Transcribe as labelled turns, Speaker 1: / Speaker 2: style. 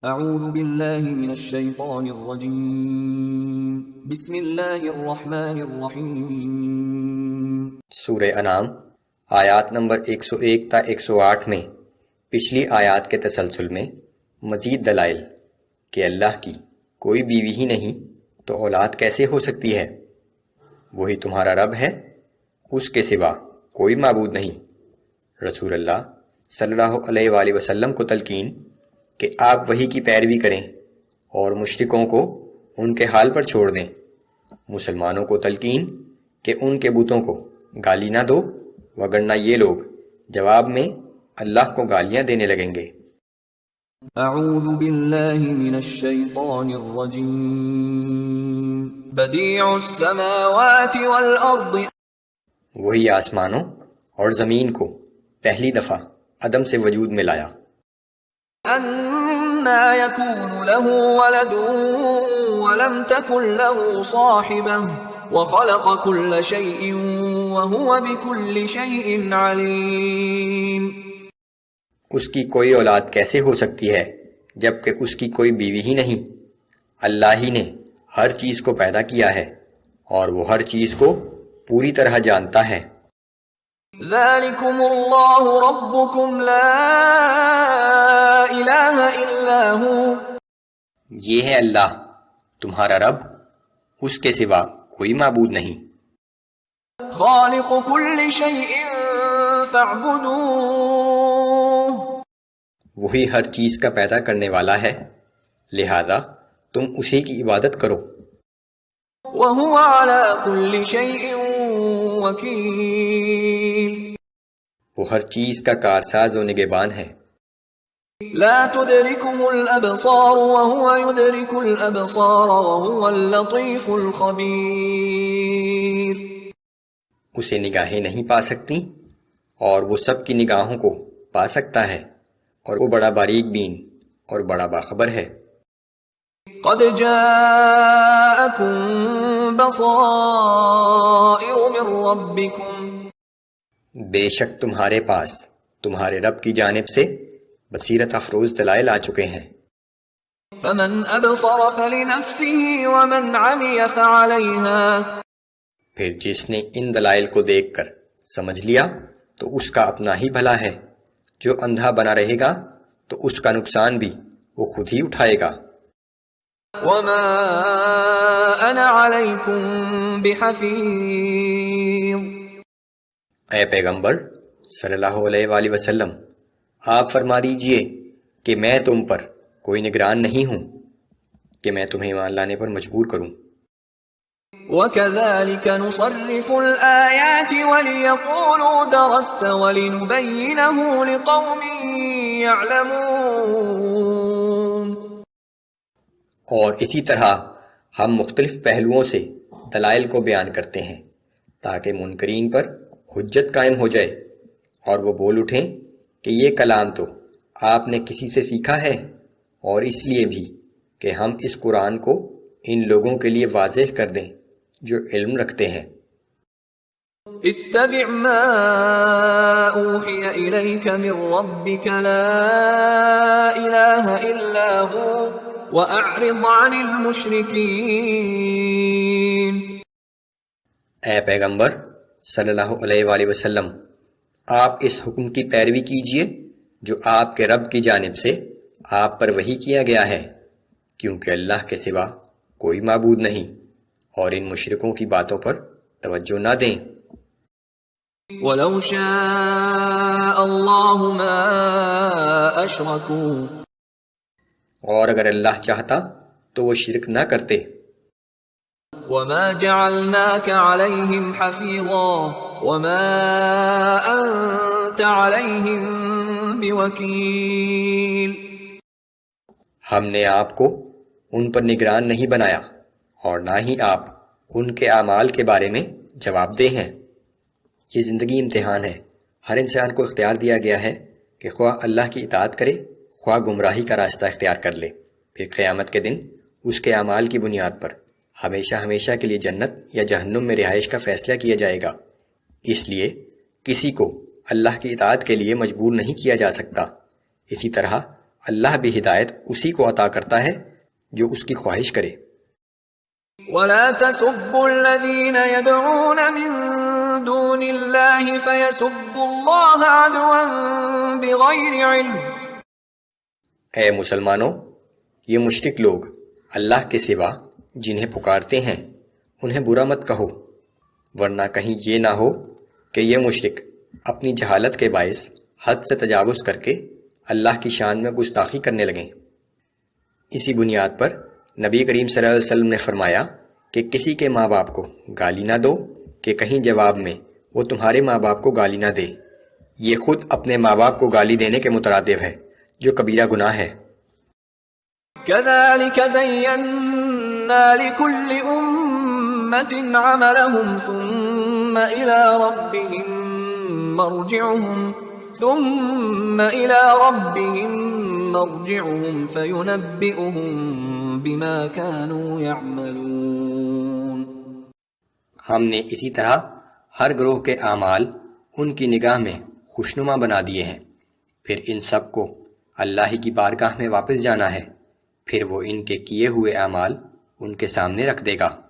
Speaker 1: اعوذ باللہ من الشیطان الرجیم بسم اللہ الرحمن الرحیم۔
Speaker 2: سورہ انعام آیات نمبر 101 تا 108 میں پچھلی آیات کے تسلسل میں مزید دلائل کہ اللہ کی کوئی بیوی ہی نہیں تو اولاد کیسے ہو سکتی ہے، وہی تمہارا رب ہے، اس کے سوا کوئی معبود نہیں۔ رسول اللہ صلی اللہ علیہ وآلہ وسلم کو تلقین کہ آپ وحی کی پیروی کریں اور مشرکوں کو ان کے حال پر چھوڑ دیں۔ مسلمانوں کو تلقین کہ ان کے بتوں کو گالی نہ دو، وگرنہ یہ لوگ جواب میں اللہ کو گالیاں دینے لگیں گے۔
Speaker 1: اعوذ باللہ من الشیطان الرجیم بدیع السماوات والارض،
Speaker 2: وہی آسمانوں اور زمین کو پہلی دفعہ عدم سے وجود میں لایا۔
Speaker 1: انا یکون له ولد ولم تکن له صاحبہ وخلق كل شيء وهو بكل شيء عليم۔
Speaker 2: اس کی کوئی اولاد کیسے ہو سکتی ہے جبکہ اس کی کوئی بیوی ہی نہیں؟ اللہ ہی نے ہر چیز کو پیدا کیا ہے اور وہ ہر چیز کو پوری طرح جانتا ہے۔
Speaker 1: ذالکم اللہ ربکم لا الہ الا ہو،
Speaker 2: یہ ہے اللہ تمہارا رب، اس کے سوا کوئی معبود نہیں۔
Speaker 1: خالق کل شیء فاعبدوہ،
Speaker 2: وہی ہر چیز کا پیدا کرنے والا ہے، لہذا تم اسی کی عبادت کرو۔
Speaker 1: وہو علی کل شیء وکیل،
Speaker 2: وہ ہر چیز کا کارساز و نگہبان ہے۔
Speaker 1: لا تدرکہ الابصار وہو یدرک الابصار وہو اللطیف الخبیر،
Speaker 2: اسے نگاہیں نہیں پا سکتی اور وہ سب کی نگاہوں کو پا سکتا ہے، اور وہ بڑا باریک بین اور بڑا باخبر ہے۔
Speaker 1: قد جاءکم بصائر من ربکم،
Speaker 2: بے شک تمہارے پاس تمہارے رب کی جانب سے بصیرت افروز دلائل آ چکے ہیں۔
Speaker 1: فمن ابصر فلنفسه ومن عمی فعلیہا،
Speaker 2: پھر جس نے ان دلائل کو دیکھ کر سمجھ لیا تو اس کا اپنا ہی بھلا ہے، جو اندھا بنا رہے گا تو اس کا نقصان بھی وہ خود ہی اٹھائے گا۔
Speaker 1: وما انا علیکم بحفیظ،
Speaker 2: اے پیغمبر صلی اللہ علیہ وآلہ وسلم، آپ فرما دیجئے کہ میں تم پر کوئی نگران نہیں ہوں کہ میں تمہیں ایمان لانے پر مجبور کروں۔
Speaker 1: وَكَذَلِكَ نُصَرِّفُ الْآيَاتِ وَلِيَقُولُوا دَرَسْتَ وَلِنُبَيِّنَهُ لِقَوْمٍ يَعْلَمُونَ،
Speaker 2: اور اسی طرح ہم مختلف پہلوؤں سے دلائل کو بیان کرتے ہیں تاکہ منکرین پر حجت قائم ہو جائے اور وہ بول اٹھیں کہ یہ کلام تو آپ نے کسی سے سیکھا ہے، اور اس لیے بھی کہ ہم اس قرآن کو ان لوگوں کے لیے واضح کر دیں جو علم رکھتے ہیں۔
Speaker 1: اتبع ما اوحی الیک من ربک لا الہ الا ہو واعرض عن المشرکین۔
Speaker 2: اے پیغمبر صلی اللہ علیہ وآلہ وسلم، آپ اس حکم کی پیروی کیجئے جو آپ کے رب کی جانب سے آپ پر وحی کیا گیا ہے، کیونکہ اللہ کے سوا کوئی معبود نہیں، اور ان مشرکوں کی باتوں پر توجہ نہ دیں۔
Speaker 1: وَلَوْ شَاءَ اللَّهُ مَا أَشْرَكُوا،
Speaker 2: اور اگر اللہ چاہتا تو وہ شرک نہ کرتے۔
Speaker 1: وَمَا جَعَلْنَاكَ عَلَيْهِمْ حَفِيظًا وَمَا أَنْتَ عَلَيْهِمْ بِوَكِيلٍ،
Speaker 2: ہم نے آپ کو ان پر نگران نہیں بنایا اور نہ ہی آپ ان کے اعمال کے بارے میں جواب دہ ہیں۔ یہ زندگی امتحان ہے، ہر انسان کو اختیار دیا گیا ہے کہ خواہ اللہ کی اطاعت کرے خواہ گمراہی کا راستہ اختیار کر لے، پھر قیامت کے دن اس کے اعمال کی بنیاد پر ہمیشہ ہمیشہ کے لیے جنت یا جہنم میں رہائش کا فیصلہ کیا جائے گا۔ اس لیے کسی کو اللہ کی اطاعت کے لیے مجبور نہیں کیا جا سکتا، اسی طرح اللہ بھی ہدایت اسی کو عطا کرتا ہے جو اس کی خواہش کرے۔
Speaker 1: ولا تسبوا الذين يدعون من دون الله فيسبوا الله عدوا بغير علم۔
Speaker 2: اے مسلمانوں، یہ مشرک لوگ اللہ کے سوا جنہیں پکارتے ہیں انہیں برا مت کہو، ورنہ کہیں یہ نہ ہو کہ یہ مشرک اپنی جہالت کے باعث حد سے تجاوز کر کے اللہ کی شان میں گستاخی کرنے لگیں۔ اسی بنیاد پر نبی کریم صلی اللہ علیہ وسلم نے فرمایا کہ کسی کے ماں باپ کو گالی نہ دو کہ کہیں جواب میں وہ تمہارے ماں باپ کو گالی نہ دے۔ یہ خود اپنے ماں باپ کو گالی دینے کے مترادف ہے جو کبیرہ گناہ ہے۔
Speaker 1: كذلك زينا لكل أمة عملهم ثم إلى ربهم مرجعهم فينبئهم بما كانوا يعملون۔
Speaker 2: ہم نے اسی طرح ہر گروہ کے اعمال ان کی نگاہ میں خوشنما بنا دیے ہیں، پھر ان سب کو اللہ ہی کی بارگاہ میں واپس جانا ہے، پھر وہ ان کے کیے ہوئے اعمال ان کے سامنے رکھ دے گا۔